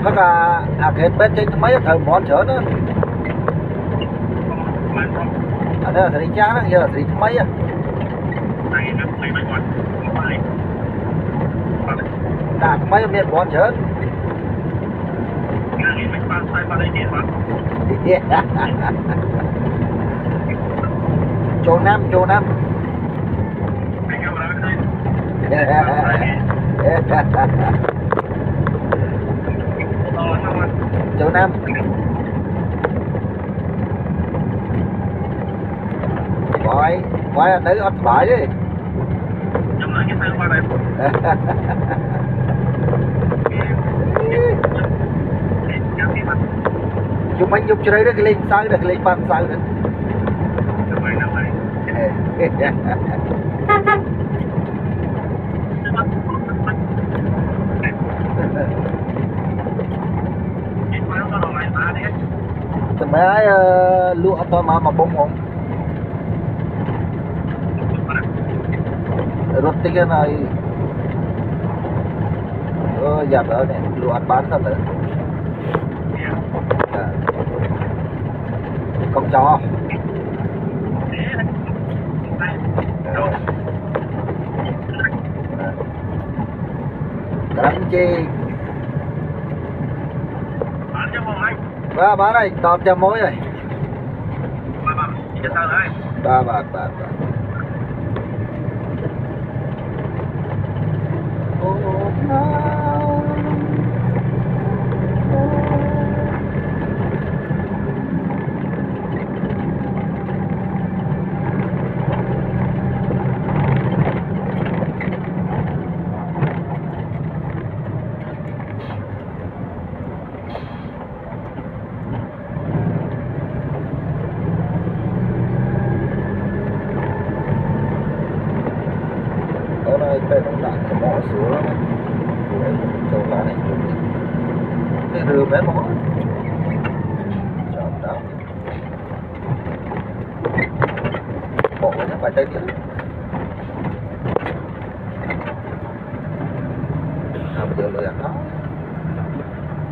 Hắc cái bên trên mấy thời món chở nữa. Ở đây là thầy cha đó, giờ thầy mấy à? Đã mấy miền món chở. Chỗ Nam. Chỗ Nam. Quay anh nữ ớt bãi đi. Chúng anh giúp cho đấy đó, cái lên sao được, cái lên bằng sao được. Tụi mấy lụa to mà bông không. Roti cái này giảm đó này, lụa ăn bán thật đấy. Con chó. Cánh chi. Ba bán này, tọt cho mối này. Ba bạc. Đây nó lại cái mỏ xuống này, châu lá này cái rửa bé mỏ, chọn đó, bỏ cái bài tay kia, bây giờ lười ăn đó.